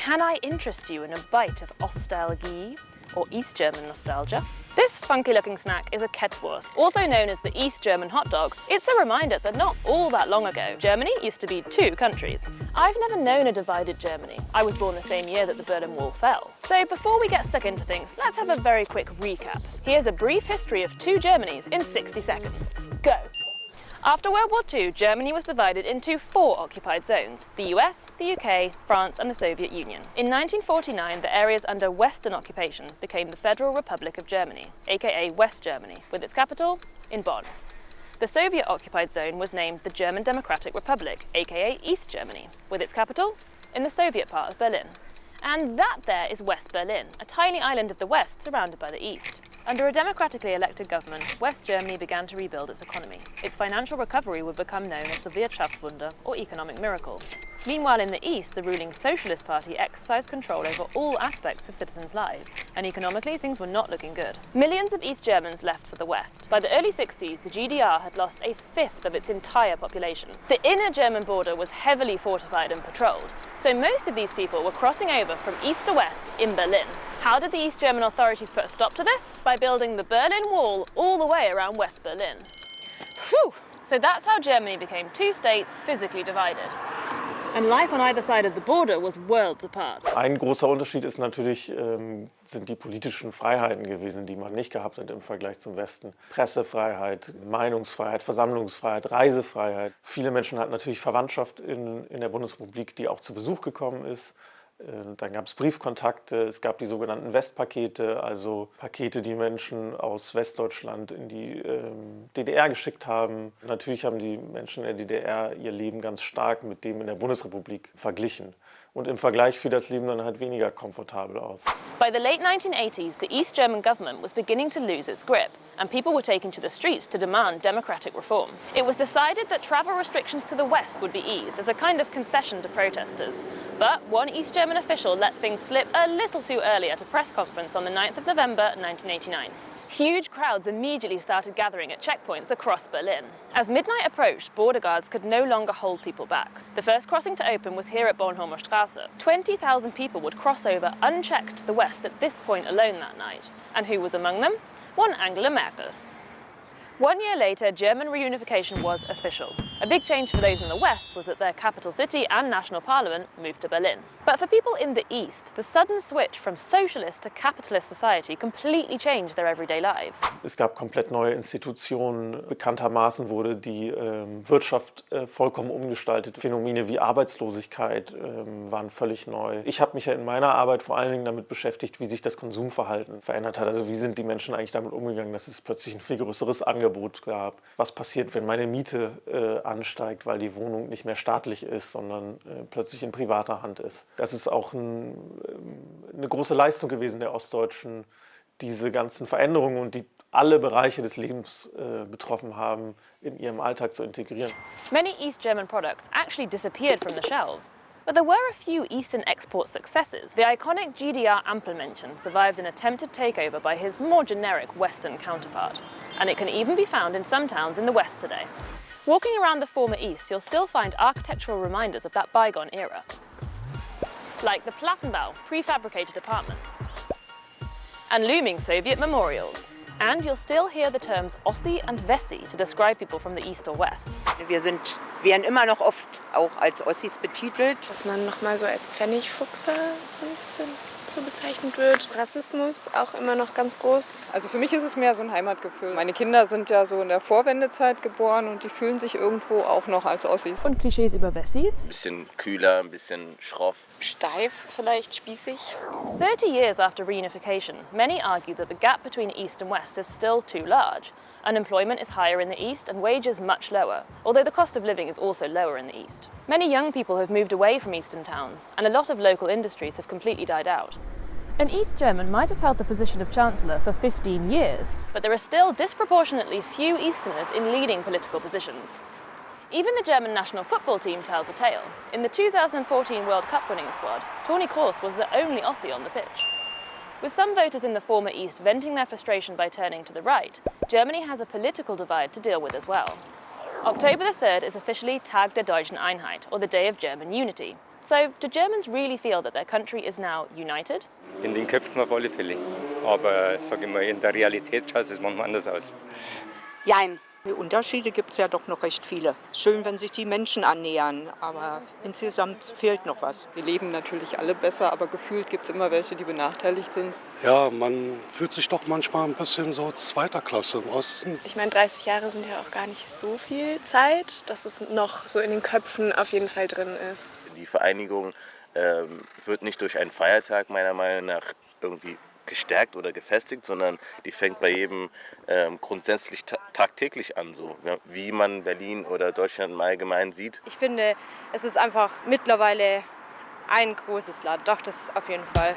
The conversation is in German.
Can I interest you in a bite of Ostalgie, or East German nostalgia? This funky-looking snack is a Kettwurst, also known as the East German hot dog. It's a reminder that not all that long ago, Germany used to be two countries. I've never known a divided Germany. I was born the same year that the Berlin Wall fell. So before we get stuck into things, let's have a very quick recap. Here's a brief history of two Germanys in 60 seconds. Go! After World War II, Germany was divided into 4 occupied zones: the US, the UK, France and the Soviet Union. In 1949, the areas under Western occupation became the Federal Republic of Germany, aka West Germany, with its capital in Bonn. The Soviet-occupied zone was named the German Democratic Republic, aka East Germany, with its capital in the Soviet part of Berlin. And that there is West Berlin, a tiny island of the West surrounded by the East. Under a democratically elected government, West Germany began to rebuild its economy. Its financial recovery would become known as the Wirtschaftswunder, or economic miracle. Meanwhile, in the East, the ruling Socialist Party exercised control over all aspects of citizens' lives, and economically, things were not looking good. Millions of East Germans left for the West. By the early 60s, the GDR had lost a fifth of its entire population. The inner German border was heavily fortified and patrolled, so most of these people were crossing over from east to west in Berlin. How did the East German authorities put a stop to this? By building the Berlin Wall all the way around West Berlin. Phew! So that's how Germany became two states physically divided. And life on either side of the border was worlds apart. Ein großer Unterschied ist natürlich, sind die politischen Freiheiten gewesen, die man nicht gehabt hat im Vergleich zum Westen. Pressefreiheit, Meinungsfreiheit, Versammlungsfreiheit, Reisefreiheit. Viele Menschen hatten natürlich Verwandtschaft in der Bundesrepublik, die auch zu Besuch gekommen ist. Dann gab es Briefkontakte, es gab die sogenannten Westpakete, also Pakete, die Menschen aus Westdeutschland in die DDR geschickt haben. Natürlich haben die Menschen in der DDR ihr Leben ganz stark mit dem in der Bundesrepublik verglichen. Und im Vergleich fiel das Leben dann halt weniger komfortabel aus. By the late 1980s, the East German government was beginning to lose its grip, and people were taking to the streets to demand democratic reform. It was decided that travel restrictions to the West would be eased as a kind of concession to protesters. But one East German official let things slip a little too early at a press conference on the 9th of November 1989. Huge crowds immediately started gathering at checkpoints across Berlin. As midnight approached, border guards could no longer hold people back. The first crossing to open was here at Bornholmer Straße. 20,000 people would cross over unchecked to the west at this point alone that night. And who was among them? One Angela Merkel. 1 year later, German reunification was official. A big change for those in the West was that their capital city and national parliament moved to Berlin. But for people in the East, the sudden switch from socialist to capitalist society completely changed their everyday lives. Es gab komplett neue Institutionen. Bekanntermaßen wurde die Wirtschaft vollkommen umgestaltet. Phänomene wie Arbeitslosigkeit waren völlig neu. Ich habe mich ja in meiner Arbeit vor allen Dingen damit beschäftigt, wie sich das Konsumverhalten verändert hat. Also wie sind die Menschen eigentlich damit umgegangen, dass es plötzlich ein viel größeres Angebot gab. Was passiert, wenn meine Miete ansteigt, weil die Wohnung nicht mehr staatlich ist, sondern plötzlich in privater Hand ist. Das ist auch eine große Leistung gewesen der Ostdeutschen, diese ganzen Veränderungen und die alle Bereiche des Lebens betroffen haben, in ihrem Alltag zu integrieren. Many East German products actually disappeared from the shelves. But there were a few Eastern export successes. The iconic GDR Ampelmännchen survived an attempted takeover by his more generic Western counterpart. And it can even be found in some towns in the West today. Walking around the former East, you'll still find architectural reminders of that bygone era. Like the Plattenbau, prefabricated apartments. And looming Soviet memorials. And you'll still hear the terms Ossi and Wessi to describe people from the East or West. Wir werden immer noch oft auch als Ossis betitelt. Dass man noch mal so als Pfennigfuchser so ein bisschen so bezeichnet wird. Rassismus auch immer noch ganz groß. Also für mich ist es mehr so ein Heimatgefühl. Meine Kinder sind ja so in der Vorwendezeit geboren und die fühlen sich irgendwo auch noch als Ossis. Und Klischees über Wessis? Ein bisschen kühler, ein bisschen schroff. Steif, vielleicht spießig. 30 years after reunification, many argue that the gap between East and West is still too large. Unemployment is higher in the East and wages much lower, although the cost of living is also lower in the East. Many young people have moved away from eastern towns, and a lot of local industries have completely died out. An East German might have held the position of Chancellor for 15 years, but there are still disproportionately few Easterners in leading political positions. Even the German national football team tells a tale. In the 2014 World Cup winning squad, Toni Kroos was the only Ossi on the pitch. With some voters in the former East venting their frustration by turning to the right, Germany has a political divide to deal with as well. October the 3rd is officially Tag der Deutschen Einheit, or the Day of German Unity. So, do Germans really feel that their country is now united? In den Köpfen auf alle Fälle. Aber sage ich mal, in der Realität schaut es manchmal anders aus. Jein. Die Unterschiede gibt es ja doch noch recht viele. Schön, wenn sich die Menschen annähern, aber insgesamt fehlt noch was. Wir leben natürlich alle besser, aber gefühlt gibt es immer welche, die benachteiligt sind. Ja, man fühlt sich doch manchmal ein bisschen so zweiter Klasse im Osten. Ich meine, 30 Jahre sind ja auch gar nicht so viel Zeit, dass es noch so in den Köpfen auf jeden Fall drin ist. Die Vereinigung wird nicht durch einen Feiertag meiner Meinung nach irgendwie gestärkt oder gefestigt, sondern die fängt bei jedem grundsätzlich tagtäglich an, so wie man Berlin oder Deutschland im Allgemeinen sieht. Ich finde, es ist einfach mittlerweile ein großes Land, doch das auf jeden Fall.